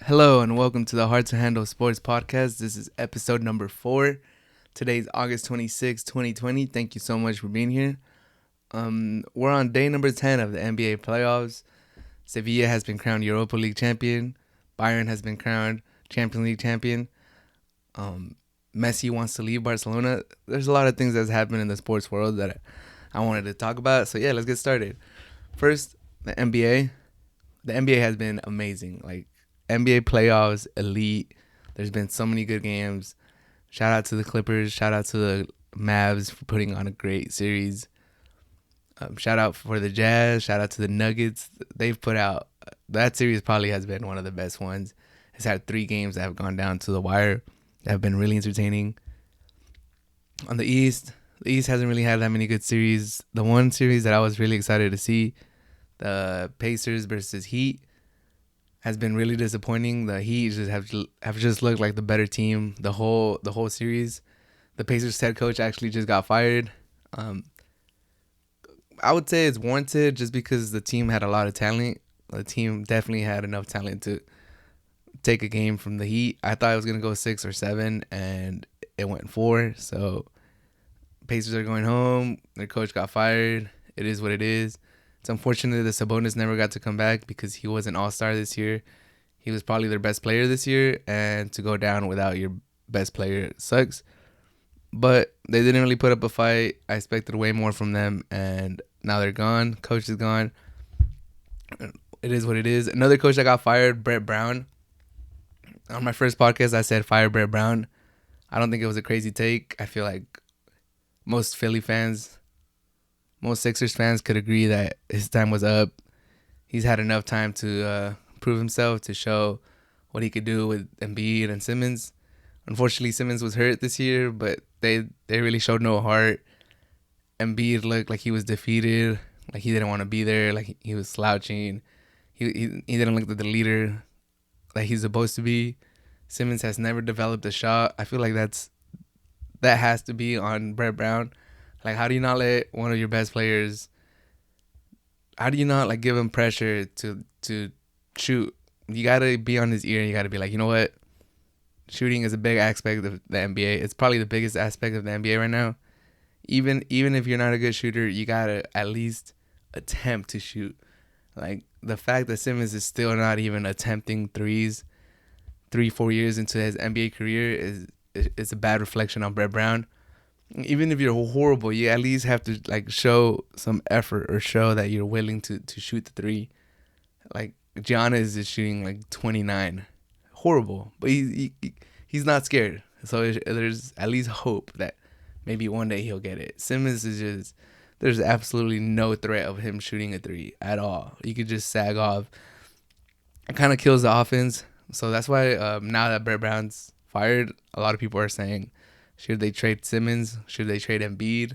Hello and welcome to the Hard to Handle Sports Podcast. This is episode number 4. Today's August 26, 2020. Thank you so much for being here. We're on day number 10 of the NBA playoffs. Sevilla has been crowned Europa League champion. Bayern has been crowned Champions League champion. Messi wants to leave Barcelona. There's a lot of things that's happened in the sports world that I wanted to talk about. So yeah, let's get started. First, the NBA. The NBA has been amazing. NBA playoffs, elite. There's been so many good games. Shout out to the Clippers. Shout out to the Mavs for putting on a great series. Shout out for the Jazz. Shout out to the Nuggets. They've put out, that series probably has been one of the best ones. It's had 3 games that have gone down to the wire that have been really entertaining. On the East hasn't really had that many good series. The one series that I was really excited to see, the Pacers versus Heat, has been really disappointing. The Heat just have just looked like the better team the whole series. The Pacers head coach actually just got fired. I would say it's warranted just because the team had a lot of talent. The team definitely had enough talent to take a game from the Heat. I thought it was gonna go 6 or 7, and it went 4. So Pacers are going home. Their coach got fired. It is what it is. It's unfortunate that Sabonis never got to come back because he was an all-star this year. He was probably their best player this year, and to go down without your best player sucks. But they didn't really put up a fight. I expected way more from them, and now they're gone. Coach is gone. It is what it is. Another coach that got fired, Brett Brown. On my first podcast, I said fire Brett Brown. I don't think it was a crazy take. I feel like most Sixers fans could agree that his time was up. He's had enough time to prove himself, to show what he could do with Embiid and Simmons. Unfortunately, Simmons was hurt this year, but they really showed no heart. Embiid looked like he was defeated, like he didn't want to be there, like he was slouching. He didn't look like the leader that he's supposed to be. Simmons has never developed a shot. I feel like that has to be on Brett Brown. Like, how do you not let one of your best players, how do you not give him pressure to shoot? You got to be on his ear, and you got to be like, you know what? Shooting is a big aspect of the NBA. It's probably the biggest aspect of the NBA right now. Even if you're not a good shooter, you got to at least attempt to shoot. Like, the fact that Simmons is still not even attempting threes 3-4 years into his NBA career is a bad reflection on Brett Brown. Even if you're horrible, you at least have to show some effort or show that you're willing to shoot the 3. Like, Giannis is shooting 29. Horrible. But he's not scared. So there's at least hope that maybe one day he'll get it. Simmons is just, there's absolutely no threat of him shooting a 3 at all. You could just sag off. It kind of kills the offense. So that's why now that Brett Brown's fired, a lot of people are saying, should they trade Simmons? Should they trade Embiid?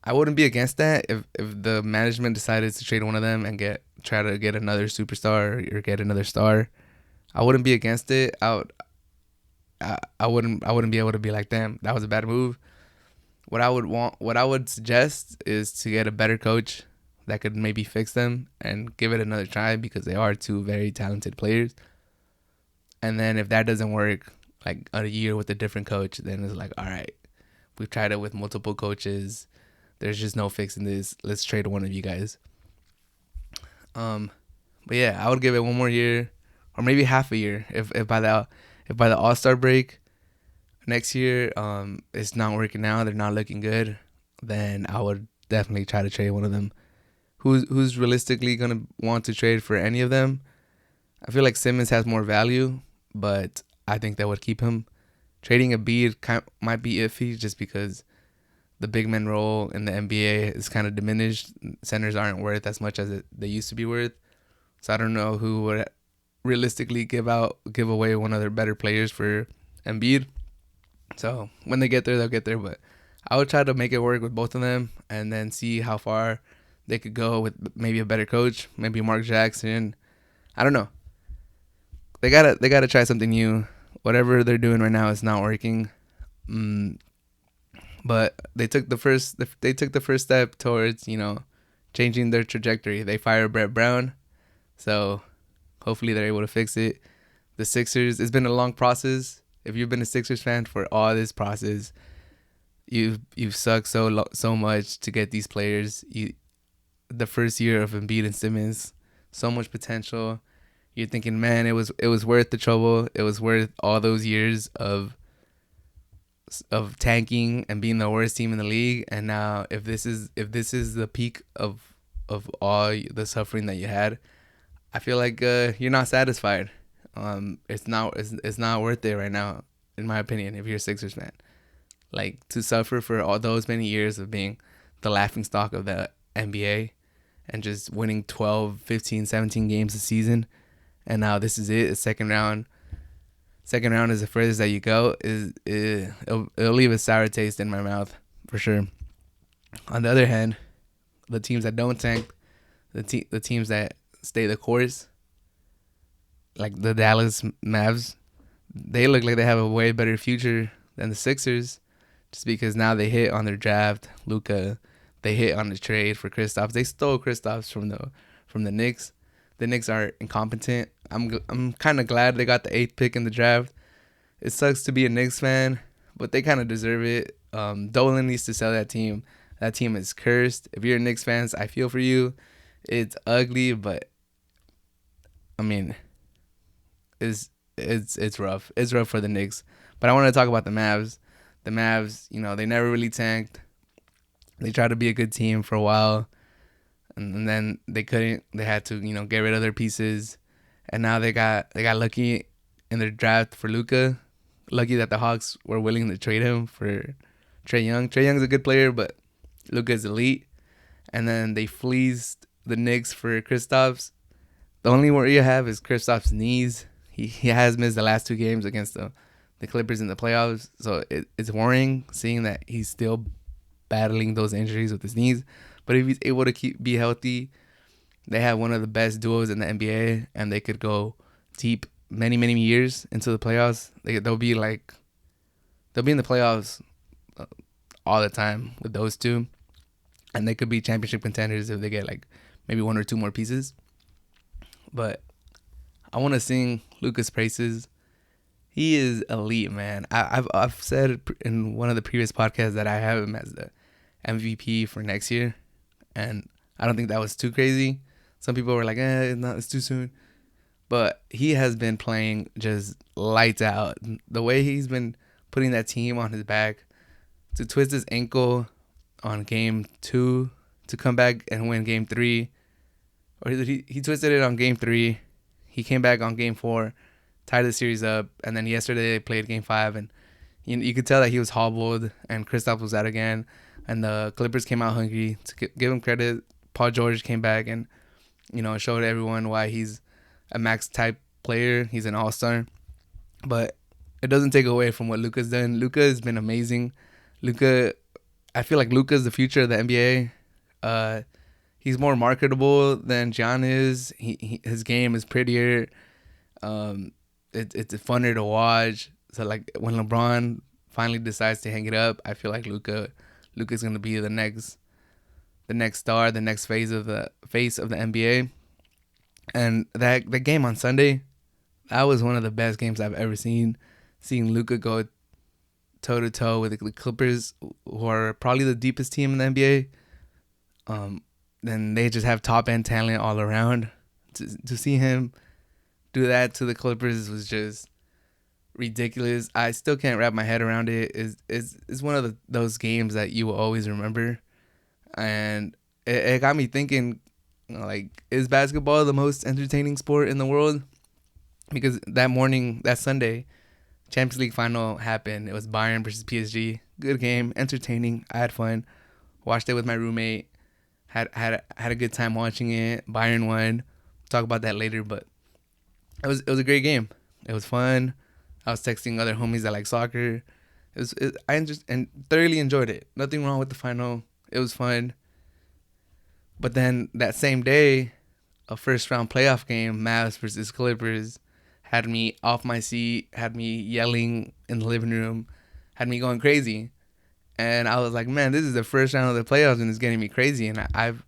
I wouldn't be against that if the management decided to trade one of them and try to get another superstar or get another star. I wouldn't be against it. I wouldn't be able to be like, damn, that was a bad move. What I would suggest is to get a better coach that could maybe fix them and give it another try, because they are 2 very talented players. And then if that doesn't work, a year with a different coach, then it's all right, we've tried it with multiple coaches. There's just no fixing this. Let's trade one of you guys. But yeah, I would give it one more year, or maybe half a year. If by the All-Star break next year, it's not working out, they're not looking good, then I would definitely try to trade one of them. Who's realistically gonna want to trade for any of them? I feel like Simmons has more value, but I think that would keep him. Trading Embiid might be iffy just because the big man role in the NBA is kind of diminished. Centers aren't worth as much as they used to be worth. So I don't know who would realistically give away one of their better players for Embiid. So when they get there, they'll get there. But I would try to make it work with both of them and then see how far they could go with maybe a better coach, maybe Mark Jackson. I don't know. They gotta try something new. Whatever they're doing right now is not working. But they took the first step towards changing their trajectory. They fired Brett Brown, so hopefully they're able to fix it. the Sixers. It's been a long process. If you've been a Sixers fan for all this process, you've sucked so much to get these players. The first year of Embiid and Simmons, so much potential. You're thinking, man, it was worth the trouble. It was worth all those years of tanking and being the worst team in the league. And now, if this is the peak of all the suffering that you had, I feel like you're not satisfied. It's not worth it right now, in my opinion. If you're a Sixers fan, like, to suffer for all those many years of being the laughing stock of the NBA and just winning 12, 15, 17 games a season, and now this is it. Second round is the furthest that you go. It'll leave a sour taste in my mouth for sure. On the other hand, the teams that don't tank, the teams that stay the course, like the Dallas Mavs, they look like they have a way better future than the Sixers, just because now they hit on their draft, Luka. They hit on the trade for Kristaps. They stole Kristaps from the Knicks. The Knicks are incompetent. I'm kind of glad they got the 8th pick in the draft. It sucks to be a Knicks fan, but they kind of deserve it. Dolan needs to sell that team. That team is cursed. If you're a Knicks fans, I feel for you. It's ugly, but I mean, it's rough. It's rough for the Knicks. But I want to talk about the Mavs. The Mavs, they never really tanked. They tried to be a good team for a while, and then they couldn't. They had to, get rid of their pieces, and now they got lucky in their draft for Luka. Lucky that the Hawks were willing to trade him for Trey Young. Trey Young's a good player, but Luka's elite. And then they fleeced the Knicks for Kristaps. The only worry you have is Kristaps' knees. He has missed the last 2 games against the Clippers in the playoffs, so it's worrying seeing that he's still battling those injuries with his knees. But if he's able to be healthy, they have one of the best duos in the NBA, and they could go deep many, many years into the playoffs. They'll be in the playoffs all the time with those two, and they could be championship contenders if they get like maybe 1 or 2 more pieces. But I want to sing Luka's praises. He is elite, man. I've said in one of the previous podcasts that I have him as the MVP for next year, and I don't think that was too crazy. Some people were like, it's too soon. But he has been playing just lights out. The way he's been putting that team on his back to twist his ankle on game 2 to come back and win game 3. Or he twisted it on game 3. He came back on game 4, tied the series up, and then yesterday they played game 5, and you could tell that he was hobbled, and Kristaps was out again, and the Clippers came out hungry. To give him credit, Paul George came back and showed everyone why he's a max type player. He's an all-star, but it doesn't take away from what Luka's done. Luka has been amazing. I feel like Luka's the future of the NBA. He's more marketable than Gian is. His game is prettier. It's funner to watch. So like when LeBron finally decides to hang it up, I feel like Luka's gonna be the next star, the next face of the NBA. And that game on Sunday, that was one of the best games I've ever seen. Seeing Luka go toe to toe with the Clippers, who are probably the deepest team in the NBA. Then they just have top end talent all around. To see him do that to the Clippers was just ridiculous. I still can't wrap my head around it. It's one of those games that you will always remember, and it got me thinking, like, is basketball the most entertaining sport in the world? Because that Sunday, Champions League final happened. It was Bayern versus PSG. Good game, entertaining. I had fun. Watched it with my roommate. Had a good time watching it. Bayern won. Talk about that later, but it was a great game. It was fun. I was texting other homies that like soccer. I just thoroughly enjoyed it. Nothing wrong with the final. It was fun. But then that same day, a first round playoff game, Mavs versus Clippers, had me off my seat, had me yelling in the living room, had me going crazy. And I was like, man, this is the first round of the playoffs and it's getting me crazy. And I've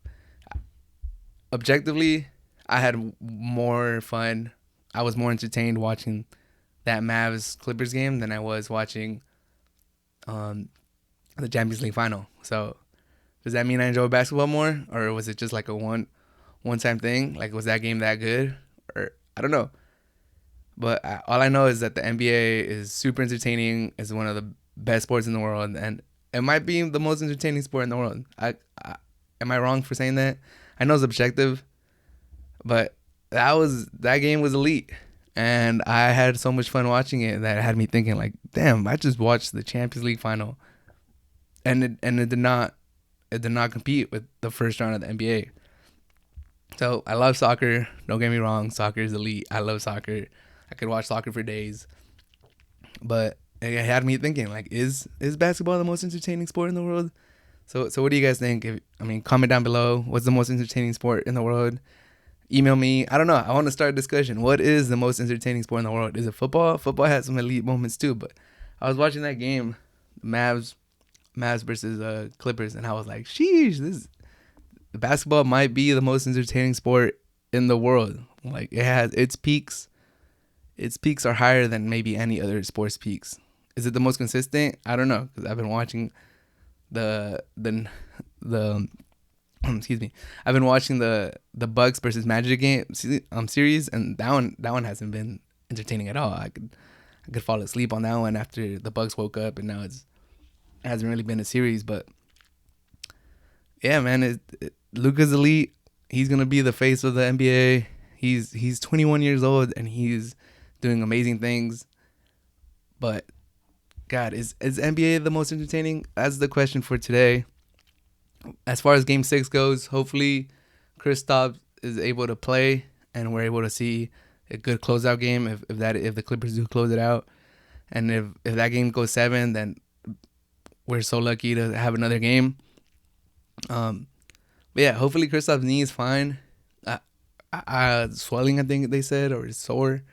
objectively, I had more fun. I was more entertained watching that Mavs Clippers game than I was watching the Champions League final. So does that mean I enjoy basketball more, or was it just like a one time thing? Like, was that game that good, or I don't know. But all I know is that the NBA is super entertaining. It's one of the best sports in the world, and it might be the most entertaining sport in the world. Am I wrong for saying that? I know it's objective, but that game was elite, and I had so much fun watching it that it had me thinking like, damn, I just watched the Champions League final, and it did not compete with the first round of the NBA. So I love soccer. Don't get me wrong, soccer is elite. I love soccer. I could watch soccer for days, but it had me thinking like, is basketball the most entertaining sport in the world? So what do you guys think? Comment down below. What's the most entertaining sport in the world? Email me. I don't know. I want to start a discussion. What is the most entertaining sport in the world? Is it football? Football has some elite moments too, but I was watching that game, Mavs versus Clippers, and I was like, sheesh, basketball might be the most entertaining sport in the world. Like, it has its peaks. Its peaks are higher than maybe any other sports peaks. Is it the most consistent? I don't know, because I've been watching the excuse me. I've been watching the Bucks versus Magic game series, and that one hasn't been entertaining at all. I could fall asleep on that one after the Bucks woke up, and now it hasn't really been a series. But yeah, man, Luka's elite. He's gonna be the face of the NBA. He's 21 years old and he's doing amazing things. But God, is NBA the most entertaining? That's the question for today. As far as Game 6 goes, hopefully Kristaps is able to play and we're able to see a good closeout game if the Clippers do close it out. And if that game goes 7, then we're so lucky to have another game. But yeah, hopefully Kristaps' knee is fine. Swelling, I think they said, or is sore.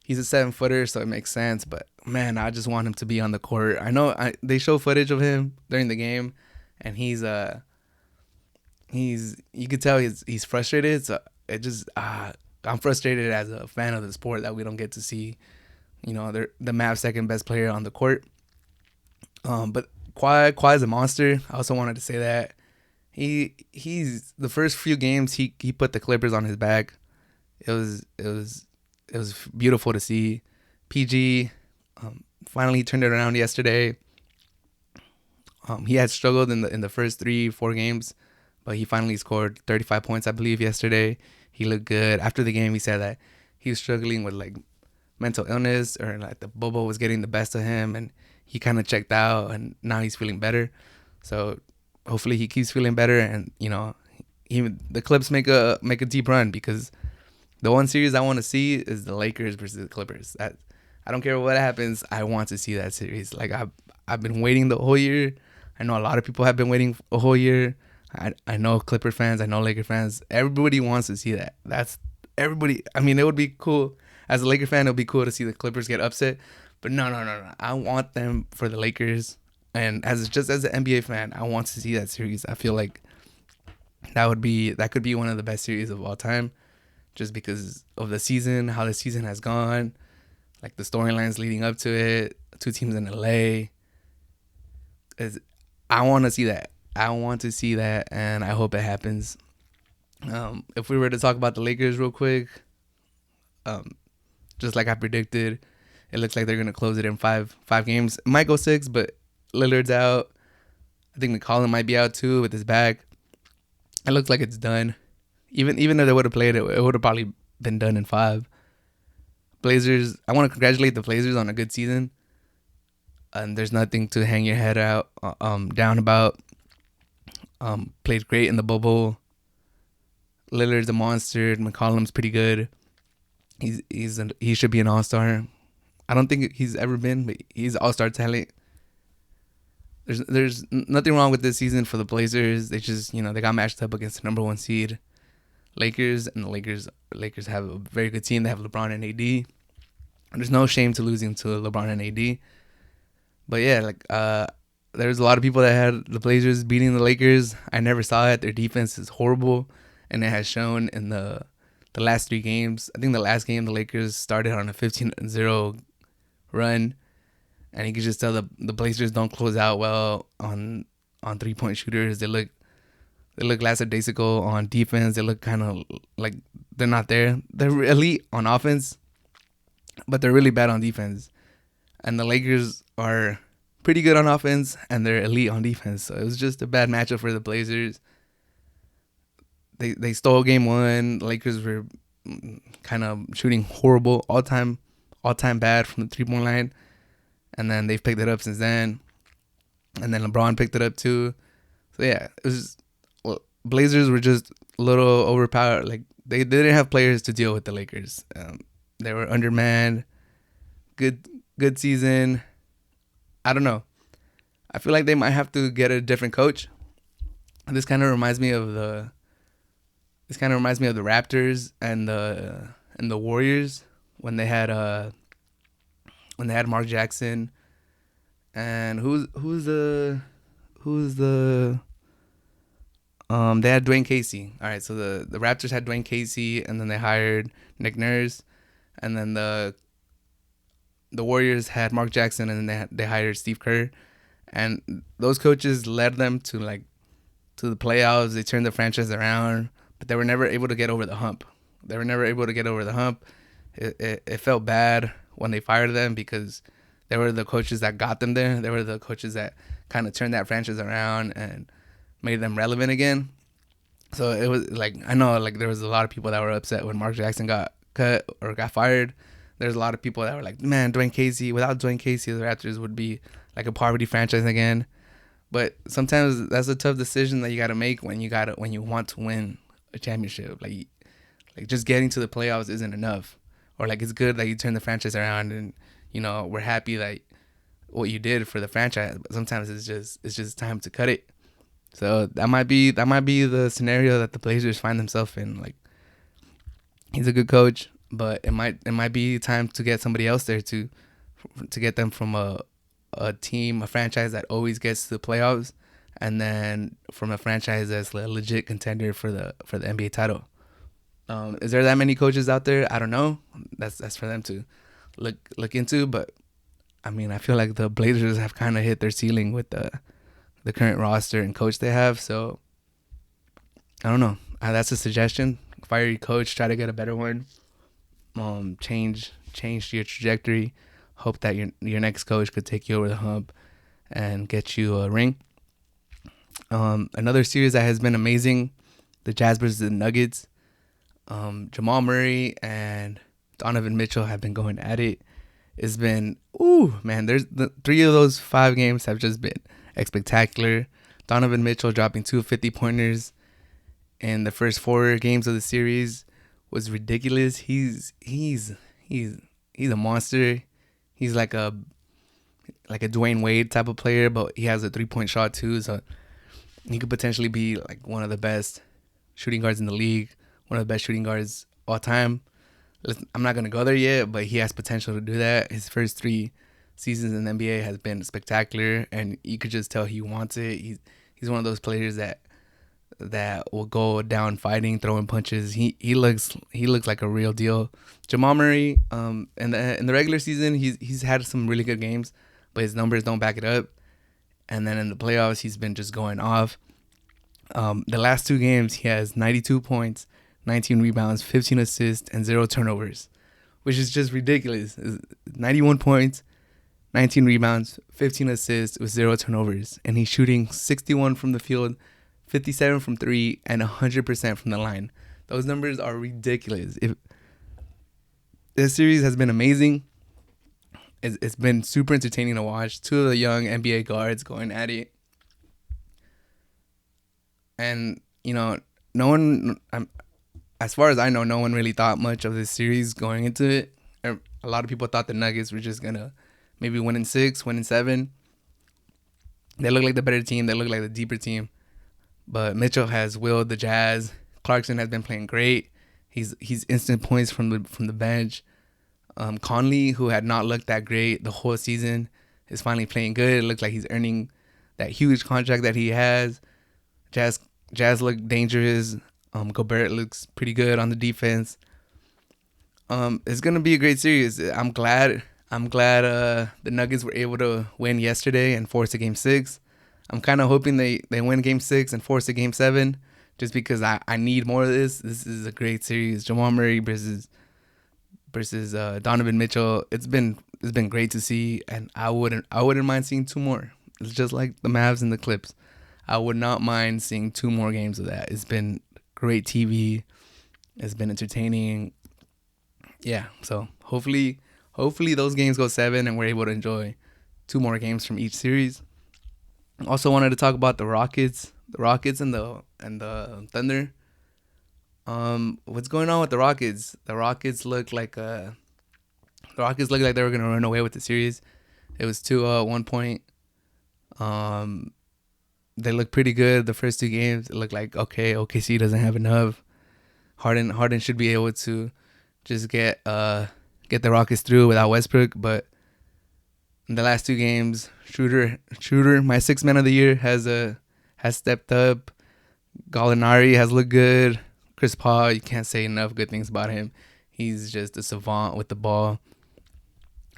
He's a 7-footer, so it makes sense. But man, I just want him to be on the court. I know they show footage of him during the game, and he's you could tell he's frustrated. So it just I'm frustrated as a fan of the sport that we don't get to see, they're the Mavs' second best player on the court. But Kawhi is a monster. I also wanted to say that he's the first few games he put the Clippers on his back. It was beautiful to see. PG finally turned it around yesterday. He had struggled in the first 3-4 games, but he finally scored 35 points, I believe, yesterday. He looked good. After the game, he said that he was struggling with like mental illness, or like the bubble was getting the best of him, and he kind of checked out, and now he's feeling better. So hopefully he keeps feeling better, and even the Clips make a deep run, because the one series I want to see is the Lakers versus the Clippers. I don't care what happens. I want to see that series. Like, I've been waiting the whole year. I know a lot of people have been waiting a whole year. I know Clipper fans. I know Laker fans. Everybody wants to see that. That's everybody. I mean, it would be cool. As a Laker fan, it would be cool to see the Clippers get upset. But no. I want them for the Lakers. And as an NBA fan, I want to see that series. I feel like that could be one of the best series of all time, just because of the season, how the season has gone, like the storylines leading up to it, 2 teams in LA. I want to see that. And I hope it happens. If we were to talk about the Lakers real quick, just like I predicted, it looks like they're gonna close it in five games. It might go 6, but Lillard's out. I think McCollum might be out too with his back. It looks like it's done. Even if they would have played it, it would have probably been done in 5. Blazers, I want to congratulate the Blazers on a good season. And there's nothing to hang your head down about. Played great in the bubble. Lillard's a monster. McCollum's pretty good. He should be an all-star. I don't think he's ever been, but he's all-star talent. There's nothing wrong with this season for the Blazers. They just, they got matched up against the number 1 seed Lakers, and the Lakers have a very good team. They have LeBron and AD. There's no shame to losing to LeBron and AD. But yeah, there's a lot of people that had the Blazers beating the Lakers. I never saw it. Their defense is horrible, and it has shown in the the last 3 games. I think the last game the Lakers started on a 15-0 run, and you can just tell the Blazers don't close out well on 3-point shooters. They look lackadaisical on defense. They look kind of like they're not there. They're elite on offense, but they're really bad on defense. And the Lakers are pretty good on offense, and they're elite on defense. So it was just a bad matchup for the Blazers. They stole game 1. The Lakers were kind of shooting horrible, all time bad from the 3-point line. And then they've picked it up since then. And then LeBron picked it up too. So yeah, it was Blazers were just a little overpowered. Like they didn't have players to deal with the Lakers. They were undermanned. Good season. I don't know. I feel like they might have to get a different coach. This kind of reminds me of the Raptors and the Warriors when they had Mark Jackson, and they had Dwayne Casey. All right, so the Raptors had Dwayne Casey, and then they hired Nick Nurse, and then the Warriors had Mark Jackson, and then they hired Steve Kerr, and those coaches led them to the playoffs. They turned the franchise around, but they were never able to get over the hump. It felt bad when they fired them because they were the coaches that got them there. They were the coaches that kind of turned that franchise around and made them relevant again. So it was like, I know like there was a lot of people that were upset when Mark Jackson got cut or got fired. There's a lot of people that were like, man, without Dwayne Casey, the Raptors would be like a poverty franchise again. But sometimes that's a tough decision that you got to make when you want to win a championship. Like just getting to the playoffs isn't enough. Or like it's good that you turn the franchise around and, you know, we're happy that what you did for the franchise. But sometimes it's just time to cut it. So that might be the scenario that the Blazers find themselves in. Like, he's a good coach, but it might be time to get somebody else there to get them from a franchise that always gets to the playoffs, and then from a franchise that's a legit contender for the NBA title. Is there that many coaches out there? I don't know. That's for them to look into. But I mean, I feel like the Blazers have kind of hit their ceiling with the current roster and coach they have. So I don't know. That's a suggestion. Fire your coach. Try to get a better one. Change your trajectory. Hope that your next coach could take you over the hump and get you a ring. Another series that has been amazing, the Jazz versus the Nuggets. Jamal Murray and Donovan Mitchell have been going at it. It's been, there's the 3 of those 5 games have just been spectacular. Donovan Mitchell dropping 2 50-pointers in the first 4 games of the series was ridiculous. He's a monster. He's like a Dwayne Wade type of player, but he has a 3-point shot too, so he could potentially be like one of the best shooting guards in the league, one of the best shooting guards all time. I'm not gonna go there yet, but he has potential to do that. His first 3 seasons in the NBA has been spectacular, and you could just tell he wants it. He's one of those players that will go down fighting, throwing punches. He looks like a real deal. Jamal Murray, in the regular season, he's had some really good games, but his numbers don't back it up. And then in the playoffs, he's been just going off. The last 2 games, he has 92 points, 19 rebounds, 15 assists, and 0 turnovers, which is just ridiculous. 91 points, 19 rebounds, 15 assists with 0 turnovers. And he's shooting 61 from the field, 57 from 3, and 100% from the line. Those numbers are ridiculous. This series has been amazing. It's been super entertaining to watch. 2 of the young NBA guards going at it. And, you know, as far as I know, no one really thought much of this series going into it. A lot of people thought the Nuggets were just going to maybe win in 6, win in 7. They look like the better team. They look like the deeper team. But Mitchell has willed the Jazz. Clarkson has been playing great. He's instant points from the bench. Conley, who had not looked that great the whole season, is finally playing good. It looks like he's earning that huge contract that he has. Jazz look dangerous. Gobert looks pretty good on the defense. It's gonna be a great series. I'm glad. The Nuggets were able to win yesterday and force a game 6. I'm kind of hoping they win game 6 and force a game 7, just because I need more of this. This is a great series. Jamal Murray versus Donovan Mitchell. It's been great to see, and I wouldn't mind seeing 2 more. It's just like the Mavs and the Clips. I would not mind seeing 2 more games of that. It's been great TV. It's been entertaining. Yeah, so hopefully those games go 7 and we're able to enjoy 2 more games from each series. Also wanted to talk about the Rockets and the Thunder. What's going on with the Rockets? The Rockets look like they were gonna run away with the series. It was 2 at one point. They look pretty good the first 2 games. It looked like, okay, OKC doesn't have enough. Harden should be able to just get the Rockets through without Westbrook, but in the last 2 games, Shooter, my 6th man of the year, has stepped up. Gallinari has looked good. Chris Paul, you can't say enough good things about him. He's just a savant with the ball.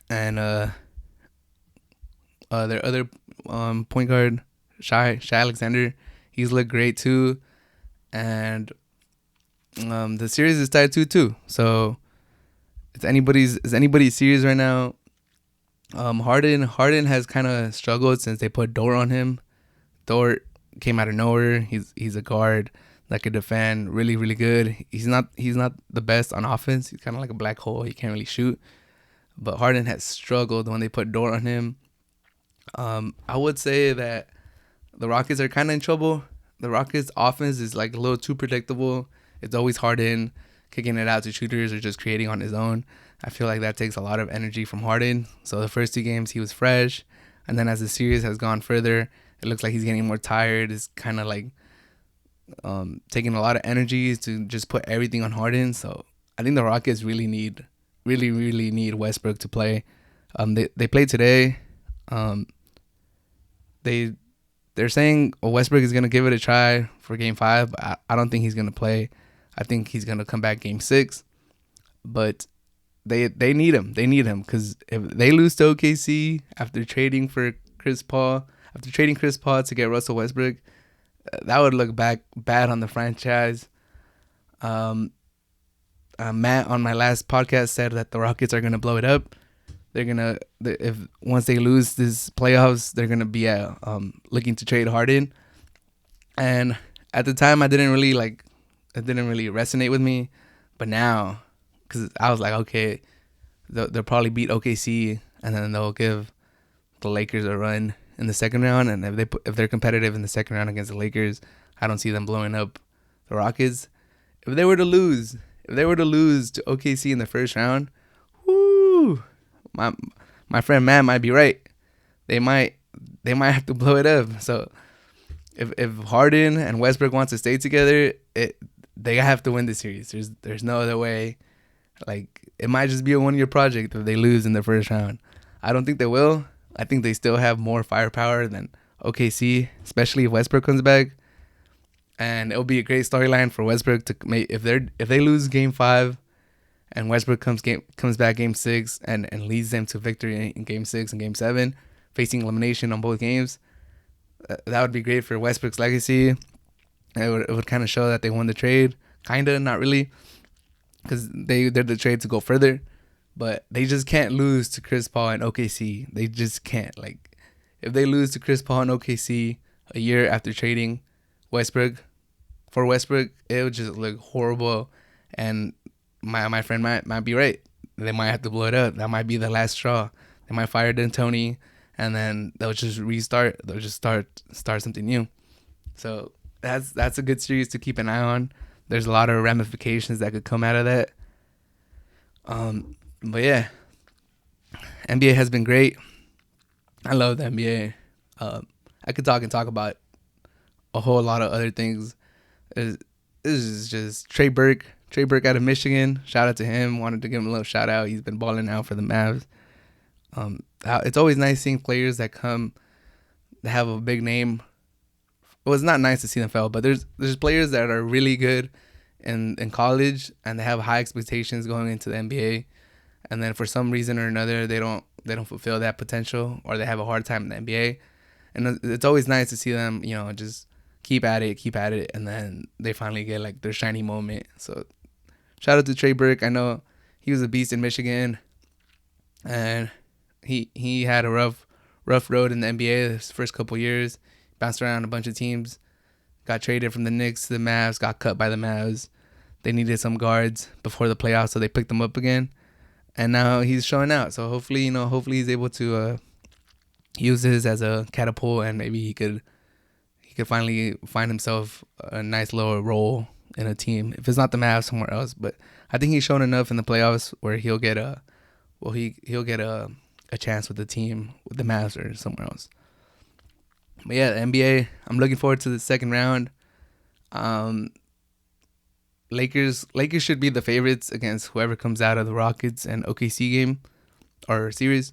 And their other point guard, Shai Alexander, he's looked great too. And the series is tied 2-2. So it's anybody's series right now. Harden has kind of struggled since they put Dort on him. Dort came out of nowhere. He's a guard that could defend really, really good. He's not the best on offense. He's kind of like a black hole. He can't really shoot. But Harden has struggled when they put Dort on him. I would say that the Rockets are kind of in trouble. The Rockets' offense is like a little too predictable. It's always Harden kicking it out to shooters or just creating on his own. I feel like that takes a lot of energy from Harden. So the first 2 games he was fresh, and then as the series has gone further, it looks like he's getting more tired. It's kind of like taking a lot of energy to just put everything on Harden. So I think the Rockets really need Westbrook to play. They played today. They're saying Westbrook is gonna give it a try for Game 5, but I don't think he's gonna play. I think he's gonna come back Game 6, but they need him. They need him because if they lose to OKC after trading Chris Paul to get Russell Westbrook, that would look bad on the franchise. Matt on my last podcast said that the Rockets are gonna blow it up. Once they lose this playoffs, they're gonna be looking to trade Harden. And at the time, it didn't really resonate with me, but now, because I was like, okay, they'll probably beat OKC, and then they'll give the Lakers a run in the second round. And if they're competitive in the second round against the Lakers, I don't see them blowing up the Rockets. If they were to lose to OKC in the first round, whoo, my friend Matt might be right. They might have to blow it up. So if Harden and Westbrook wants to stay together, they have to win the series. There's no other way. Like, it might just be a 1-year project if they lose in the first round. I don't think they will. I think they still have more firepower than OKC, especially if Westbrook comes back. And it'll be a great storyline for Westbrook to make if they lose Game 5 and Westbrook comes back Game 6 and leads them to victory in Game 6 and Game 7, facing elimination on both games. That would be great for Westbrook's legacy. It would kind of show that they won the trade. Kinda, not really, because they did the trade to go further. But they just can't lose to Chris Paul and OKC. They just can't. Like, if they lose to Chris Paul and OKC a year after trading Westbrook, it would just look horrible. And my friend might be right. They might have to blow it up. That might be the last straw. They might fire D'Antoni, and then they'll just restart. They'll just start something new. So that's a good series to keep an eye on. There's a lot of ramifications that could come out of that. But yeah, NBA has been great. I love the NBA. I could talk about a whole lot of other things. This is just Trey Burke out of Michigan. Shout out to him. Wanted to give him a little shout out. He's been balling out for the Mavs. It's always nice seeing players that have a big name. Well, it's not nice to see them fail, but there's players that are really good in college, and they have high expectations going into the NBA, and then for some reason or another they don't fulfill that potential, or they have a hard time in the NBA. And it's always nice to see them, just keep at it, and then they finally get like their shiny moment. So shout out to Trey Burke. I know he was a beast in Michigan, and he had a rough road in the NBA his first couple years. Bounced around a bunch of teams, got traded from the Knicks to the Mavs, got cut by the Mavs. They needed some guards before the playoffs, so they picked him up again, and now he's showing out. So hopefully he's able to use this as a catapult, and maybe he could finally find himself a nice lower role in a team. If it's not the Mavs, somewhere else. But I think he's shown enough in the playoffs where he'll get a chance with the team, with the Mavs or somewhere else. But yeah, the NBA, I'm looking forward to the second round. Lakers should be the favorites against whoever comes out of the Rockets and OKC game or series.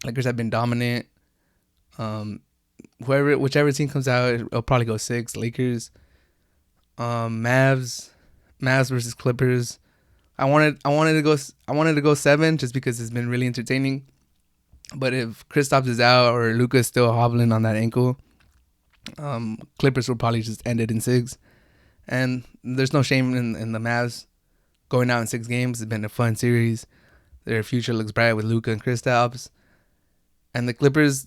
Lakers have been dominant. Whichever team comes out, it'll probably go 6. Lakers. Mavs versus Clippers. I wanted to go 7 just because it's been really entertaining. But if Kristaps is out or Luka is still hobbling on that ankle, Clippers will probably just end it in 6. And there's no shame in the Mavs going out in 6 games. It's been a fun series. Their future looks bright with Luka and Kristaps. And the Clippers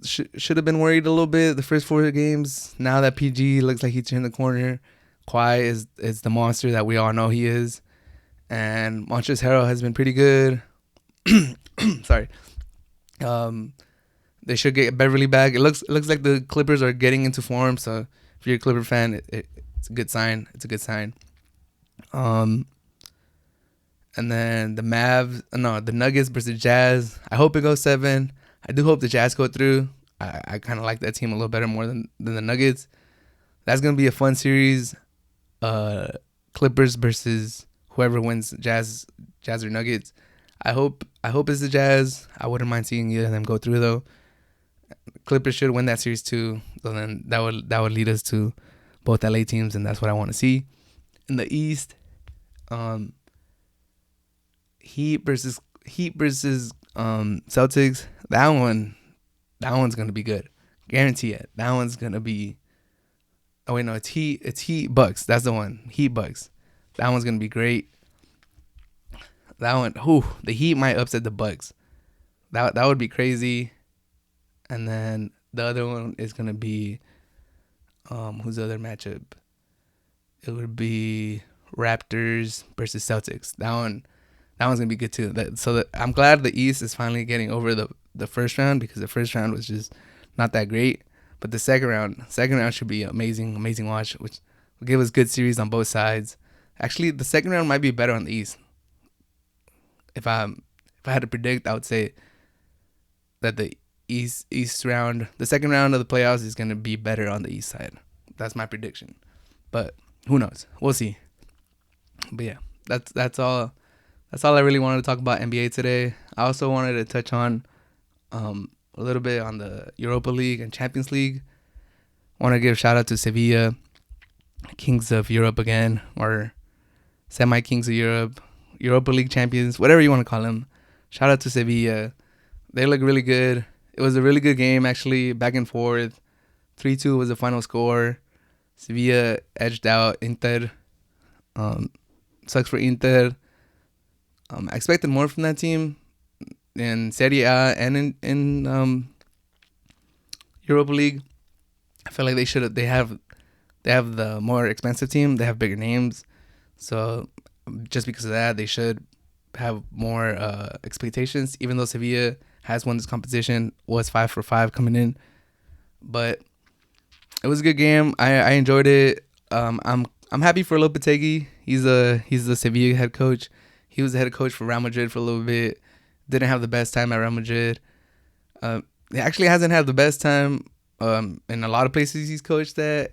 should have been worried a little bit the first 4 games. Now that PG looks like he turned the corner, Kawhi is the monster that we all know he is. And Montrezl Harrell has been pretty good. Sorry. They should get Beverly back. It looks like the Clippers are getting into form. So if you're a Clipper fan, it's a good sign. It's a good sign. And then the Nuggets versus Jazz. I hope it goes 7. I do hope the Jazz go through. I kind of like that team a little better more than the Nuggets. That's gonna be a fun series. Clippers versus whoever wins, Jazz or Nuggets. I hope it's the Jazz. I wouldn't mind seeing either of them go through though. Clippers should win that series too. So then that would lead us to both LA teams, and that's what I want to see. In the East, Heat versus Celtics. That one's gonna be good. Guarantee it. That one's gonna be. Oh wait, no, it's Heat Bucks. That's the one. Heat Bucks. That one's gonna be great. That one, the Heat might upset the Bucks. That would be crazy. And then the other one is gonna be, who's the other matchup? It would be Raptors versus Celtics. That one's gonna be good too. I'm glad the East is finally getting over the first round, because the first round was just not that great. But the second round should be amazing watch, which will give us good series on both sides. Actually, the second round might be better on the East. If I had to predict, I would say that the East round, the second round of the playoffs, is gonna be better on the East side. That's my prediction. But who knows? We'll see. But yeah, that's all. That's all I really wanted to talk about NBA today. I also wanted to touch on a little bit on the Europa League and Champions League. I want to give a shout out to Sevilla, Kings of Europe again, or semi-Kings of Europe, Europa League champions, whatever you want to call them. Shout out to Sevilla. They look really good. It was a really good game, actually, back and forth. 3-2 was the final score. Sevilla edged out Inter. Sucks for Inter. I expected more from that team in Serie A and in Europa League. I feel like they have the more expensive team. They have bigger names, so just because of that, they should have more expectations. Even though Sevilla has won this competition, was 5 for 5 coming in, but it was a good game. I enjoyed it. I'm happy for Lopetegui. He's the Sevilla head coach. He was the head coach for Real Madrid for a little bit. Didn't have the best time at Real Madrid. He actually hasn't had the best time in a lot of places he's coached at.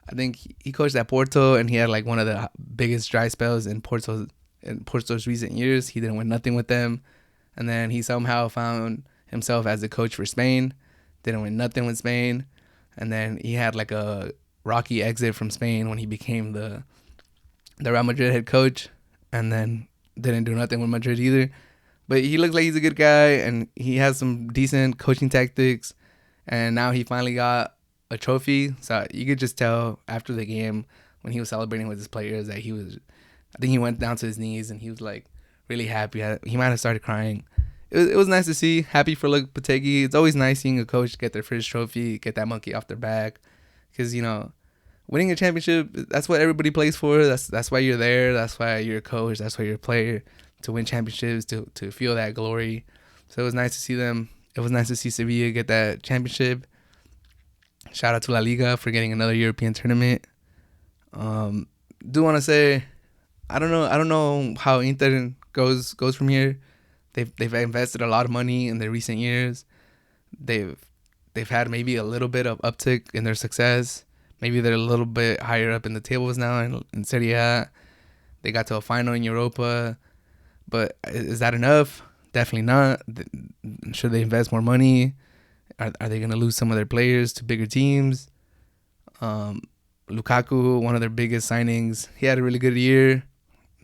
I think he coached at Porto, and he had like one of the biggest dry spells in Porto's recent years. He didn't win nothing with them. And then he somehow found himself as a coach for Spain. Didn't win nothing with Spain. And then he had like a rocky exit from Spain when he became the the Real Madrid head coach, and then didn't do nothing with Madrid either. But he looks like he's a good guy, and he has some decent coaching tactics. And now he finally got a trophy. So you could just tell after the game when he was celebrating with his players that he was, I think he went down to his knees and he was like really happy. He might have started crying. It was nice to see. Happy for Lopetegui. It's always nice seeing a coach get their first trophy, get that monkey off their back. Because, winning a championship, that's what everybody plays for. That's why you're there. That's why you're a coach. That's why you're a player, to win championships, to feel that glory. So it was nice to see them. It was nice to see Sevilla get that championship. Shout out to La Liga for getting another European tournament. Do want to say, I don't know how Inter goes from here. They've invested a lot of money in the recent years. They've had maybe a little bit of uptick in their success. Maybe they're a little bit higher up in the tables now in Serie A. They got to a final in Europa. But is that enough? Definitely not. Should they invest more money? Are they going to lose some of their players to bigger teams? Lukaku, one of their biggest signings, he had a really good year,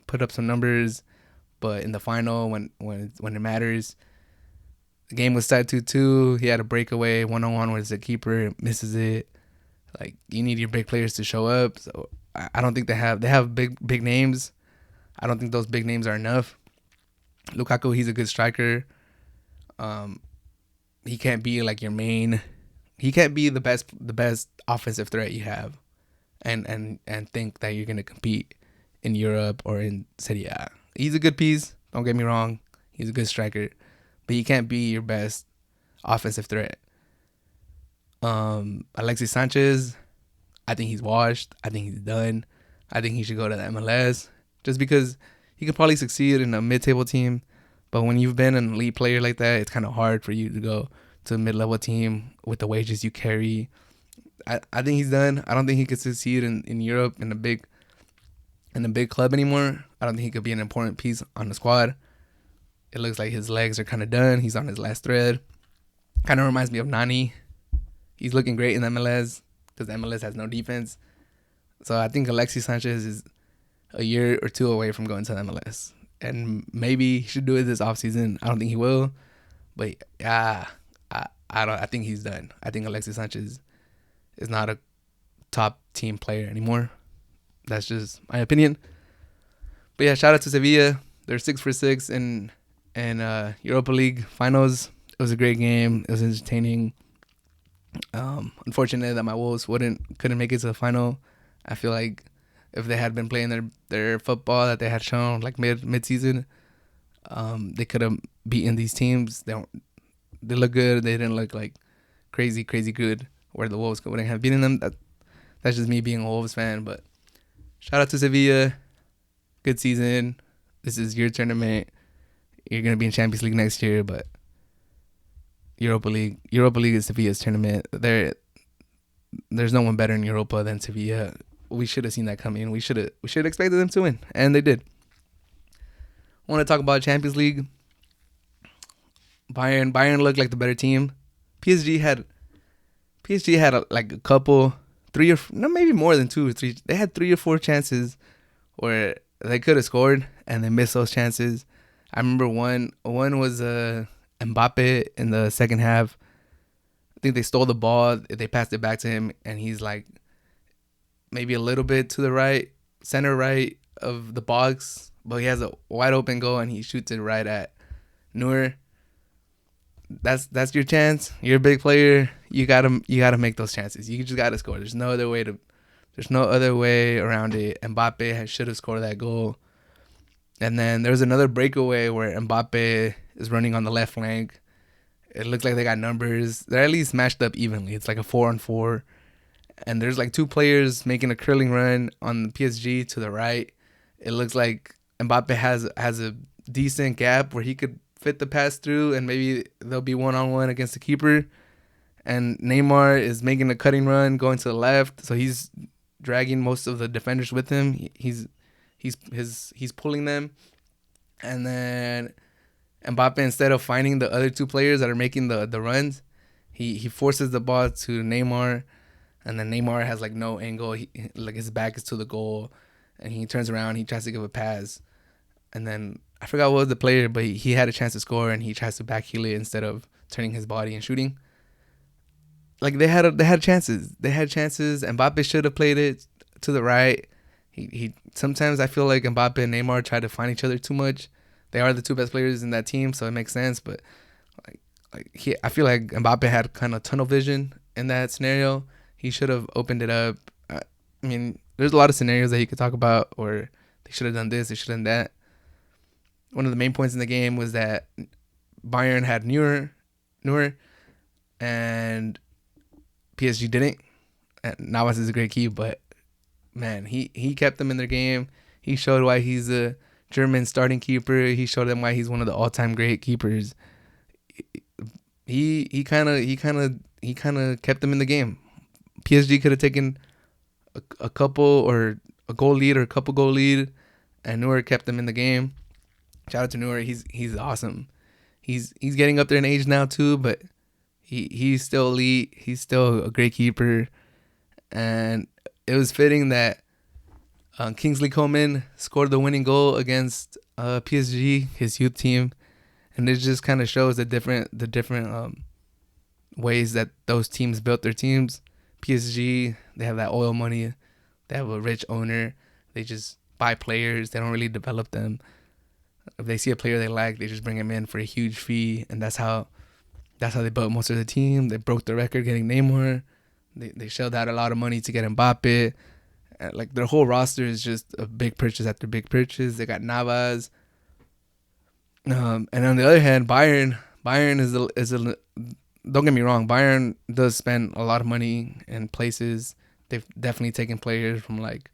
put up some numbers, but in the final, when it matters, the game was tied 2-2. He had a breakaway 1-on-1 with the keeper, misses it. Like, you need your big players to show up. So I don't think they have big names. I don't think those big names are enough. Lukaku, he's a good striker. He can't be like your main. He can't be the best offensive threat you have, and think that you're gonna compete in Europe or in Serie A. He's a good piece. Don't get me wrong. He's a good striker, but he can't be your best offensive threat. Alexis Sanchez, I think he's washed. I think he's done. I think he should go to the MLS just because he could probably succeed in a mid-table team. But when you've been an elite player like that, it's kind of hard for you to go to a mid-level team with the wages you carry. I think he's done. I don't think he could succeed in Europe in a big club anymore. I don't think he could be an important piece on the squad. It looks like his legs are kind of done. He's on his last thread. Kind of reminds me of Nani. He's looking great in MLS because MLS has no defense. So I think Alexis Sanchez is a year or two away from going to the MLS. And maybe he should do it this offseason. I don't think he will. But yeah, I think he's done. I think Alexis Sanchez is not a top team player anymore. That's just my opinion. But yeah, shout out to Sevilla. They're 6-6 in Europa League finals. It was a great game. It was entertaining. Unfortunate that my Wolves couldn't make it to the final. I feel like if they had been playing their football that they had shown like mid season, they could have beaten these teams. They look good. They didn't look like crazy good where the Wolves wouldn't have beaten them. That's just me being a Wolves fan. But shout out to Sevilla. Good season. This is your tournament. You're gonna be in Champions League next year, but Europa League is Sevilla's tournament. There's no one better in Europa than Sevilla. We should have seen that coming. We should have expected them to win, and they did. I want to talk about Champions League. Bayern looked like the better team. PSG had a couple, maybe more than 2 or 3. They had 3 or 4 chances where they could have scored, and they missed those chances. I remember one was Mbappe in the second half. I think they stole the ball. They passed it back to him, and he's like maybe a little bit to the right, center right of the box, but he has a wide open goal, and he shoots it right at Neuer. That's your chance. You're a big player. You gotta make those chances. You just gotta score. There's no other way around it. Mbappe should have scored that goal. And then there's another breakaway where Mbappe is running on the left flank. It looks like they got numbers. They're at least matched up evenly. It's like a 4-on-4. And there's like 2 players making a curling run on the PSG to the right. It looks like Mbappe has a decent gap where he could fit the pass through, and maybe they'll be 1-on-1 against the keeper. And Neymar is making a cutting run going to the left, so he's dragging most of the defenders with him. He's pulling them. And then Mbappe, instead of finding the other 2 players that are making the runs, he forces the ball to Neymar, and then Neymar has like no angle. Like his back is to the goal, and he turns around, he tries to give a pass, and then I forgot what was the player, but he had a chance to score, and he tries to backheel it instead of turning his body and shooting. Like they had chances. They had chances. Mbappe should have played it to the right. He sometimes I feel like Mbappe and Neymar try to find each other too much. They are the two best players in that team, so it makes sense. But I feel like Mbappe had kind of tunnel vision in that scenario. He should have opened it up. I mean, there's a lot of scenarios that you could talk about, or they should have done this, they should have done that. One of the main points in the game was that Bayern had Neuer, and PSG didn't. And Navas is a great key, but man, he kept them in their game. He showed why he's a German starting keeper. He showed them why he's one of the all-time great keepers. He kind of kept them in the game. PSG could have taken a couple or a goal lead or a couple goal lead, and Neuer kept them in the game. Shout out to Neuer. He's awesome. He's getting up there in age now too, but he's still elite. He's still a great keeper, and it was fitting that Kingsley Coman scored the winning goal against PSG, his youth team, and it just kind of shows the different ways that those teams built their teams. PSG, they have that oil money, they have a rich owner, they just buy players, they don't really develop them. If they see a player they like, they just bring him in for a huge fee, and that's how they built most of the team. They broke the record getting Neymar. They shelled out a lot of money to get Mbappe. Like their whole roster is just a big purchase after big purchase. They got Navas. And on the other hand, Bayern is a don't get me wrong, Bayern does spend a lot of money in places. They've definitely taken players from like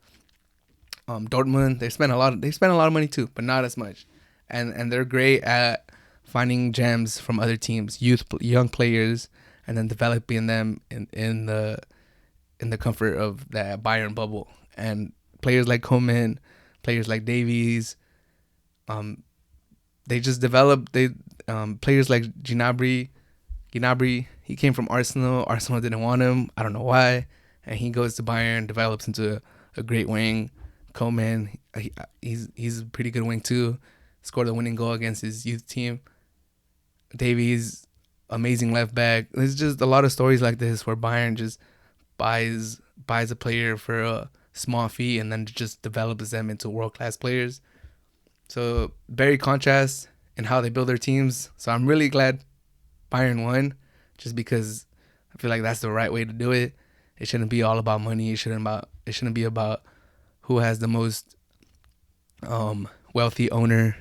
Dortmund. They spend a lot of money too, but not as much. And they're great at finding gems from other teams, young players, and then developing them in the comfort of that Bayern bubble. And players like Coman, players like Davies, they just develop. Players like Gnabry, he came from Arsenal. Arsenal didn't want him. I don't know why. And he goes to Bayern, develops into a great wing. Coman, he's a pretty good wing too. Scored the winning goal against his youth team. Davies, amazing left back. There's just a lot of stories like this where Bayern just buys a player for a small fee and then just develops them into world-class players. So very contrast in how they build their teams. So I'm really glad Bayern won, just because I feel like that's the right way to do it. It shouldn't be all about money. It shouldn't be about who has the most wealthy owner.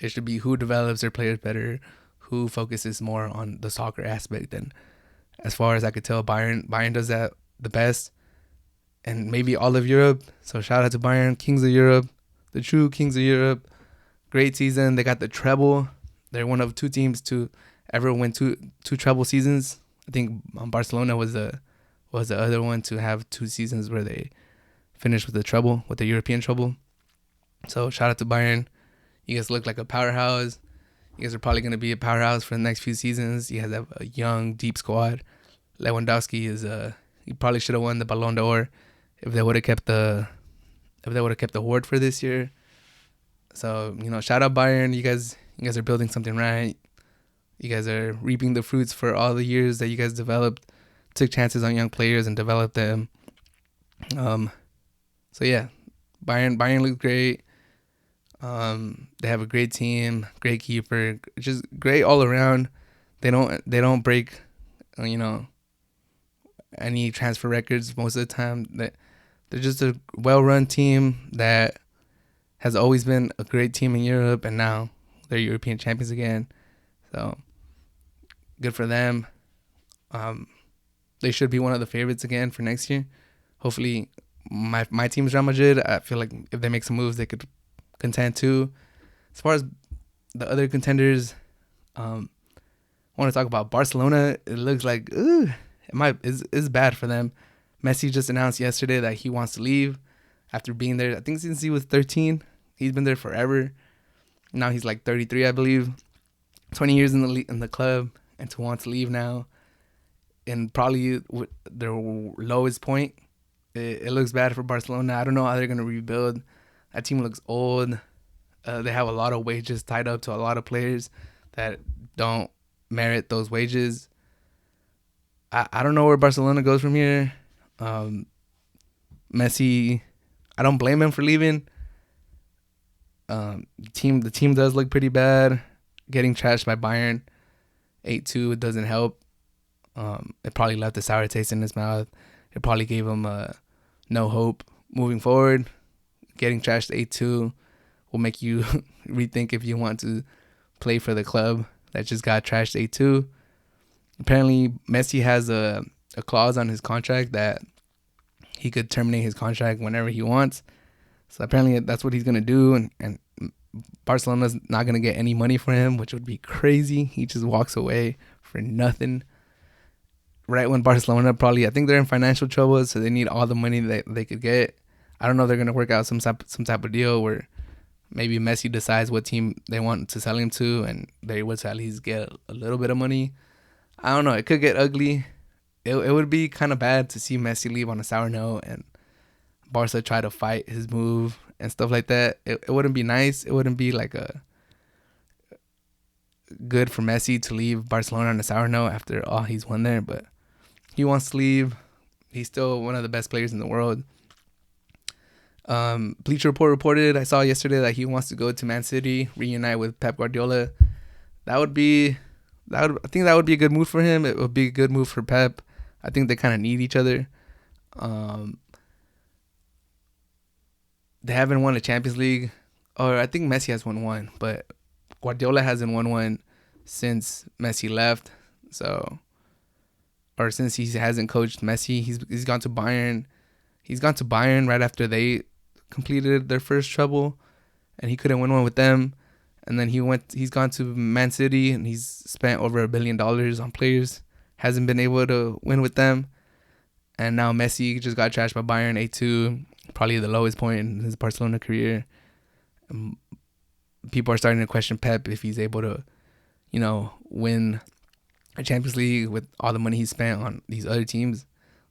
It should be who develops their players better, who focuses more on the soccer aspect. And as far as I could tell, Bayern does that the best, and maybe all of Europe. So shout out to Bayern, Kings of Europe, the true Kings of Europe. Great season. They got the treble. They're one of two teams to ever win two treble seasons. I think Barcelona was the other one to have 2 seasons where they finished with the treble, with the European treble. So shout out to Bayern. You guys look like a powerhouse. You guys are probably going to be a powerhouse for the next few seasons. You guys have a young, deep squad. Lewandowski he probably should have won the Ballon d'Or if they would have kept the award for this year. So, shout out Bayern. You guys are building something right. You guys are reaping the fruits for all the years that you guys developed, took chances on young players and developed them. So yeah, Bayern looks great. They have a great team, great keeper, just great all around. They don't break, any transfer records most of the time. They're just a well-run team that has always been a great team in Europe, and now they're European champions again. So good for them. They should be one of the favorites again for next year. Hopefully, my team's Real Madrid. I feel like if they make some moves, they could contend too. As far as the other contenders, I want to talk about Barcelona. It looks like it's bad for them. Messi just announced yesterday that he wants to leave after being there, I think, since he was 13. He's been there forever. Now he's like 33, I believe. 20 years in the club, and to want to leave now, and probably their lowest point it looks bad for Barcelona. I don't know how they're gonna rebuild. That team looks old. They have a lot of wages tied up to a lot of players that don't merit those wages. I don't know where Barcelona goes from here. Messi, I don't blame him for leaving. The team does look pretty bad. Getting trashed by Bayern 8-2 doesn't help. It probably left a sour taste in his mouth. It probably gave him no hope moving forward. Getting trashed 8-2 will make you rethink if you want to play for the club that just got trashed 8-2. Apparently, Messi has a clause on his contract that he could terminate his contract whenever he wants. So apparently that's what he's going to do. And Barcelona's not going to get any money for him, which would be crazy. He just walks away for nothing. Right when Barcelona I think they're in financial trouble, so they need all the money that they could get. I don't know if they're going to work out some type of deal where maybe Messi decides what team they want to sell him to, and they would at least get a little bit of money. I don't know. It could get ugly. It would be kind of bad to see Messi leave on a sour note and Barca try to fight his move and stuff like that. It wouldn't be nice. It wouldn't be like a good for Messi to leave Barcelona on a sour note after all he's won there, but he wants to leave. He's still one of the best players in the world. Bleacher Report reported, I saw yesterday, that he wants to go to Man City, reunite with Pep Guardiola. I think that would be a good move for him. It would be a good move for Pep. I think they kind of need each other. They haven't won a Champions League, or I think Messi has won one, but Guardiola hasn't won one since Messi left. So, or since he hasn't coached Messi, he's gone to Bayern. He's gone to Bayern right after they completed their first treble, and he couldn't win one with them. And then he's gone to Man City, and he's spent over $1 billion on players. Hasn't been able to win with them. And now Messi just got trashed by Bayern 8-2, probably the lowest point in his Barcelona career. People are starting to question Pep if he's able to, win a Champions League with all the money he spent on these other teams.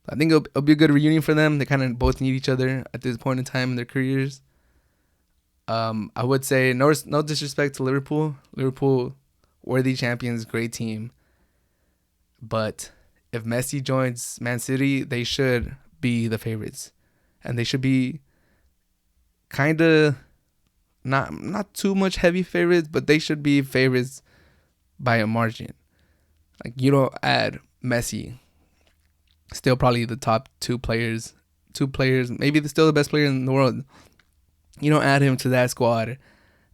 I think it'll be a good reunion for them. They kind of both need each other at this point in time in their careers. I would say no disrespect to Liverpool. Liverpool, worthy champions, great team. But if Messi joins Man City, they should be the favorites. And they should be kind of not too much heavy favorites, but they should be favorites by a margin. Like, you don't add Messi, still probably the top two players, maybe still the best player in the world. You don't add him to that squad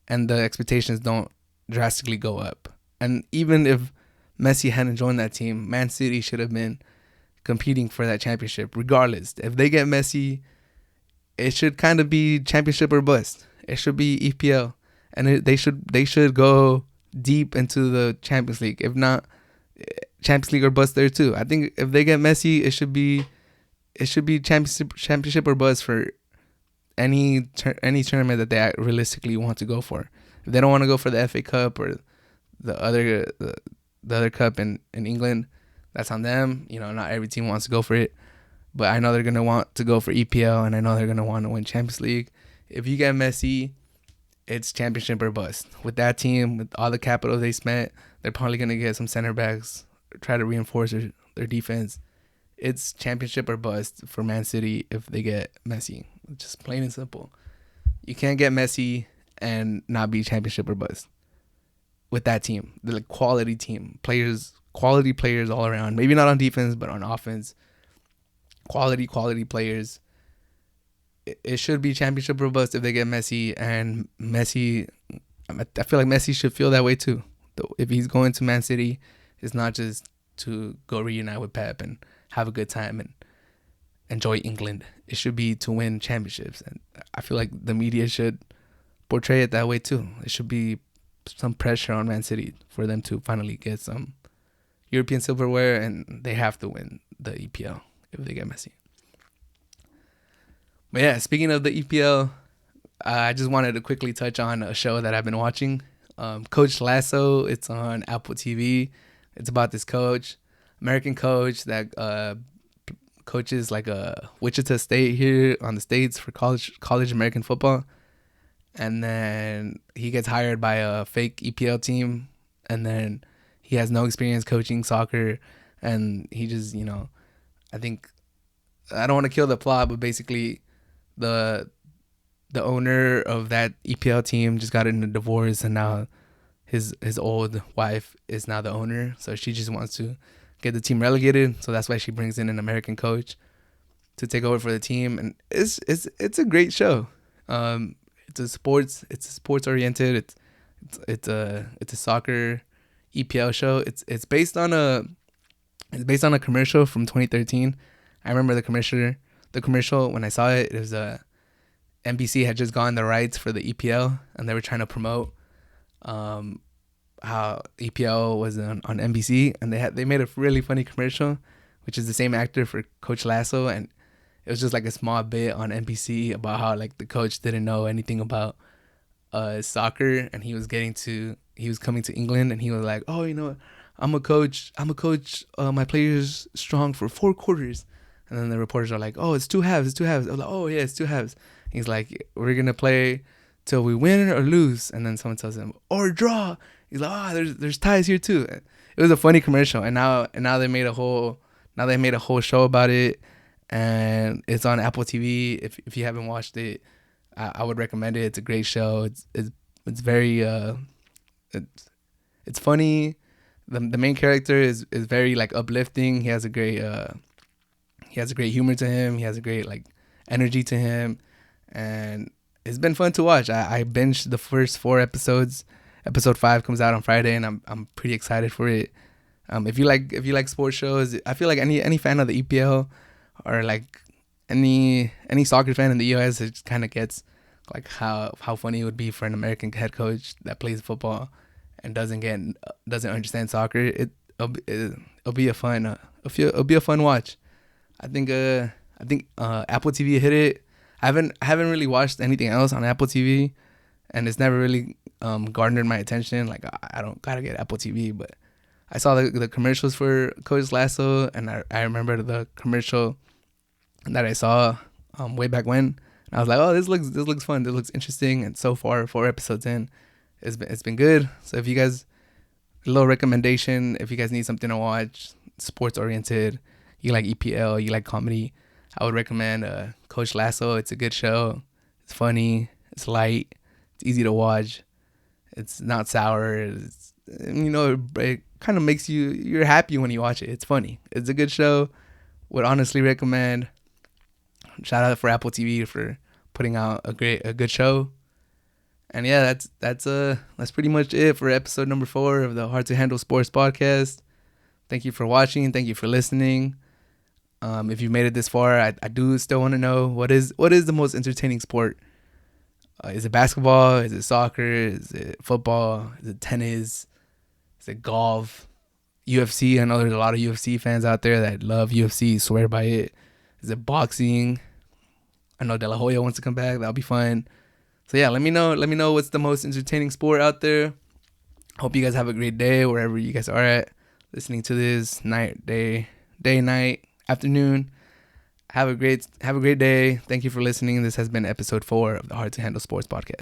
and the expectations don't drastically go up. And even if Messi hadn't joined that team, Man City should have been competing for that championship regardless. If they get Messi, it should kind of be championship or bust. It should be EPL, and they should go deep into the Champions League. If not, Champions League or bust there too. I think if they get Messi, it should be championship or bust for any tournament that they realistically want to go for. If they don't want to go for the FA Cup or the other cup in England, that's on them. Not every team wants to go for it, but I know they're gonna want to go for EPL, and I know they're gonna want to win Champions League. If you get Messi, it's championship or bust. With that team, with all the capital they spent, they're probably gonna get some center backs, try to reinforce their defense. It's championship or bust for Man City if they get Messi. Just plain and simple. You can't get Messi and not be championship or bust with that team. They're like quality team. Quality players all around. Maybe not on defense, but on offense. Quality players. It should be championship or bust if they get Messi. And Messi, I feel like Messi should feel that way too. If he's going to Man City, it's not just to go reunite with Pep and have a good time and enjoy England. It should be to win championships. And I feel like the media should portray it that way too. It should be some pressure on Man City for them to finally get some European silverware, and they have to win the EPL if they get Messi. But yeah, speaking of the EPL, I just wanted to quickly touch on a show that I've been watching. Coach Lasso. It's on Apple TV. It's about this American coach that coaches like Wichita State here on the States for college American football. And then he gets hired by a fake EPL team, and then he has no experience coaching soccer, and he just, I think, I don't want to kill the plot, but basically the owner of that EPL team just got in a divorce, and now his old wife is now the owner, so she just wants to get the team relegated, so that's why she brings in an American coach to take over for the team, and it's a great show. It's a sports oriented. It's a soccer EPL show. It's based on a commercial from 2013. I remember the commercial when I saw it. It was NBC had just gotten the rights for the EPL, and they were trying to promote how EPL was on NBC, and they made a really funny commercial, which is the same actor for Coach Lasso, and it was just like a small bit on NBC about how like the coach didn't know anything about soccer, and he was coming to England, and he was like, oh, I'm a coach. My players strong for 4 quarters. And then the reporters are like, oh, it's 2 halves. I was like, oh yeah, it's 2 halves. He's like, we're gonna play till we win or lose. And then someone tells him, or draw. He's like, oh, there's ties here too. It was a funny commercial, and now they made a whole show about it, and it's on Apple TV. If you haven't watched it, I would recommend it. It's a great show. It's very it's funny. The main character is very like uplifting. He has a great humor to him. He has a great like energy to him, and it's been fun to watch. I binged the first 4 episodes. Episode 5 comes out on Friday, and I'm pretty excited for it. If you like sports shows, I feel like any fan of the EPL or like any soccer fan in the US, it just kind of gets like how funny it would be for an American head coach that plays football and doesn't understand soccer. It'll be a fun watch. I think Apple TV hit it. I haven't really watched anything else on Apple TV, and it's never really garnered my attention. Like, I don't gotta get Apple TV, but I saw the commercials for Coach Lasso, and I remember the commercial that I saw way back when. And I was like, oh, this looks fun. This looks interesting. And so far, 4 episodes in, it's been good. So if you guys, a little recommendation, if you guys need something to watch, sports oriented, you like EPL, you like comedy, I would recommend Coach Lasso. It's a good show. It's funny. It's light. It's easy to watch. It's not sour. It kind of makes you're happy when you watch it. It's funny. It's a good show. Would honestly recommend. Shout out for Apple TV for putting out a good show. And yeah, that's pretty much it for episode number 4 of the Hard to Handle Sports podcast. Thank you for watching. Thank you for listening. If you've made it this far, I do still want to know what is the most entertaining sport. Is it basketball? Is it soccer? Is it football? Is it tennis? Is it golf? UFC? I know there's a lot of UFC fans out there that love UFC, swear by it. Is it boxing? I know De La Hoya wants to come back. That'll be fun. So yeah, let me know what's the most entertaining sport out there. Hope you guys have a great day wherever you guys are at, listening to this. Night, day, night, afternoon. Have a great day. Thank you for listening. This has been episode 4 of the Hard to Handle Sports podcast.